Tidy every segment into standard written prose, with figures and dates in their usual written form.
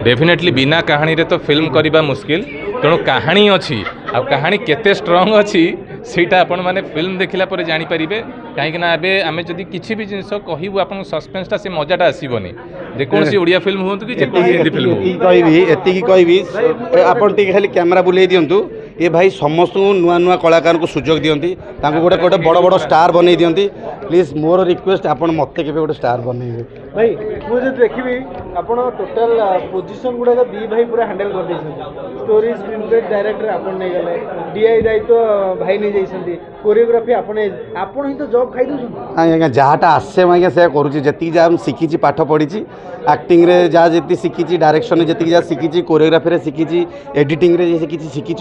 Definitely बिना कहानी रे तो फिल्म करवा मुस्किल तेणु कहानी अच्छी आ कहानी केते स्ट्रंग अच्छी सीटा आपण माने फिल्म देखला पर जानी परिबे काहे ना एबे आमे जदी किछि भी जिंस कहबू आपन सस्पेंसटा से मजाटा आसीबनी जेकोसी ओडिया फिल्म होंतु कि जेकोसी हिंदी फिल्म हो एतिकी कहबी आपण टी खाली कैमरा बुले दियंतु ये भाई समस्त नुआ नुआ कलाकार को सुजोग दियंती तांको गोटे गोटे बड़ बड़ स्टार बनै दियंती प्लीज मोर रिक्वेस्ट आपण मते केबे गोटे स्टार बनैबे भाई मु जे देखिबी आपण टोटल पोजीशन गुडा का दी भाई पूरा हैंडल कर दैछन स्टोरी स्क्रीन प्ले डायरेक्टर आपण नै गले डीआई दायित्व भाई नै जैसंती कोरियोग्राफी आपण ही तो जॉब खाई दउछन आज्ञा जहाँटा आसे आज्ञा से करुँची जी जहाँ शिखी पाठ पढ़ी एक्टिंग रे जहाँ जी शिखी डायरेक्शन जी जहाँ शिखी कोरियोग्राफी शिखी एडिटिंग रे जी शिखी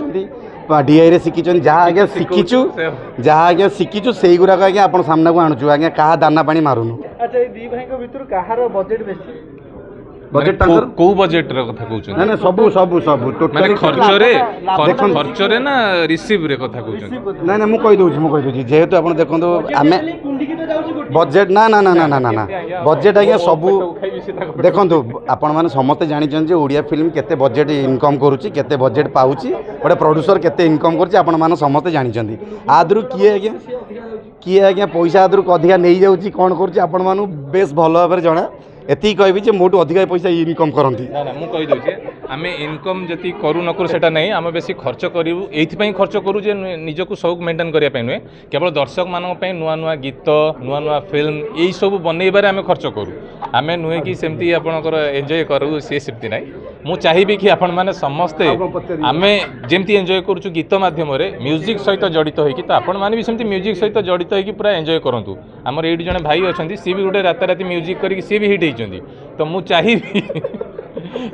डीआई रे शिखी जहाँ आज्ञा शिखीचु जहाँ आज्ञा शिखीचु से गुराक आज्ञा आप सामना को आणुचु आज्ञा क्या दाना पानी मारुनु। अच्छा ये दी भाई भितर कहार बजेट बेसी बजेट को बजेट रे कथा कहउछन ना ना सब सब सब टोटल खर्च रे ना रिसीव रे कथा कहउछन ना ना मु कहि दोछि जेहेतु आपण देखंतो आमे बजेट ना ना ना ना ना ना बजेट आज्ञा सब देखंतो आपण माने समस्त जानि छन जे ओडिया फिल्म केते बजेट इनकम करूची केते बजेट पाउची गोटे प्रोड्यूसर केते इनकम करूची आपण माने समस्त जानि छन आदरु किए आज्ञा पैसा आदरु अधिका नहीं जाउची कोन करूची आपण मानु बेस भलो भाबरे जणा एति कहबी जे मोटू अधिक पैसा इनकम करती ना ना मु कहि दोछे आमे इनकम जति करू न करू सेटा नहीं आमे बेसी खर्च करू एथि पई खर्च करू जे निजको शौक मेंटेन करिया पई नुए केवल दर्शक मानक पई नुआ नुआ गीत नुआ नुआ फिल्म एई सब बनैबारे आमे खर्च करू आमे नुए कि सेमती आपनकर एन्जॉय करू से सेमती नाही मु चाहिबी कि आपण माने समस्त आमे जेमती एन्जॉय करूछु गीत माध्यम रे म्यूजिक सहित जड़ित होई कि तो आपण माने भी सेमती म्यूजिक सहित जड़ित होई कि पूरा एन्जॉय करंतु हमर एडी जने भाई अछंती सी भी गोटे राता राती म्यूजिक करी सी भी हिट होइचंदी तो मु चाहिबी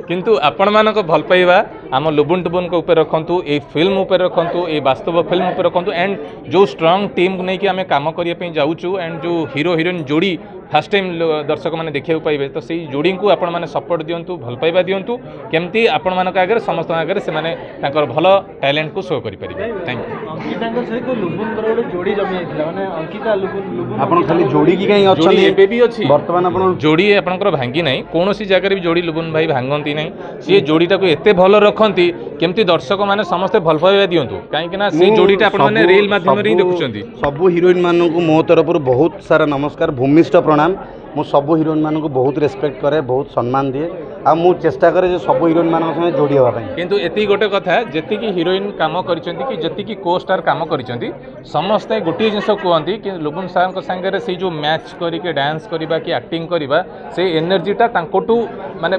किंतु आपण मानक भल पाइबा आम लुबुन टुबुन को ऊपर रखंतु ए फिल्म ऊपर रखंतु ए वास्तव फिल्म ऊपर रखंतु एंड जो स्ट्रांग टीम नहीं कि आमे काम करिया पे जाउछु एंड जो हीरो हीरोइन जोड़ी फर्स्ट टाइम दर्शक मैंने देखा पाइबे तो से जोड़ी को आपण मैंने सपोर्ट दिंतु भल पाइबा दिंतु केमती आपण मानक आगे समस्त आगे से माने तांकर भल टैलेंट को शो करि परिबे। Thank you. अंकिता सहित लुबुन गोटे जोड़ी जमी जाइतिला माने अंकिता लुबुन आपण खाली जोड़ी की कहीं जोड़ी एबे भी अछि वर्तमान आपण जोड़ी आपनकर भांगी नाही कोनोसी जगह भी जोड़ी लुबुन भाई भांगंती नाही सी जोड़ीटा को एते भल रखंती केमती दर्शक माने समस्त भल पाइबा दिंतु काहे कि ना से जोड़ीटा आपण माने रील माध्यम रे देखुचंती सब हीरोइन मानक मो तरफ बहुत सारा नमस्कार भूमिष्ठ प्रणाम मु सब हीरोइन मानक बहुत रेस्पेक्ट करे बहुत सम्मान दिए आ मु चेष्टा करे जे सब हीरोइन मानक संगे जोड़ी होबा पई किंतु एती गोटे कथा जेति की हीरोइन काम करिसेंती कि जेति की को स्टार काम करिसेंती समस्त गोटे जिंस कहंती कि लुबुन सार को संगे रे से जो मैच करी के डांस करिबा कि एक्टिंग करिबा से एनर्जीटा तांकोटू माने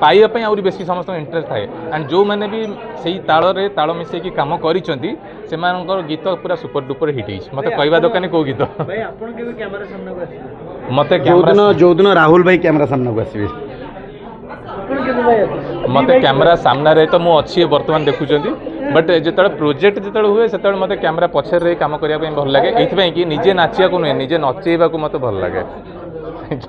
पाइबा पई आउरी बेसी समस्त इंटरेस्ट थाए एंड जो माने भी सेही ताळ रे ताळ मिसे की काम करिसेंती से मानकर गीत पूरा सुपर डुपर हिट हिस मते कहबा दोकानी को गीत भाई आपण के कैमरा सामने को आसी मते जो दिन राहुल भाई कैमरा सामने को आसीबे मते कैमरा सामने रे तो मु अच्छी वर्तमान देखुचंती बट जेतळे प्रोजेक्ट जेतळे हुए सेतळे मते कैमरा पछर रे काम करिया पई भल लागे एथि पई कि निजे नाचिया को नै निजे नचेबा को मते भल लागे।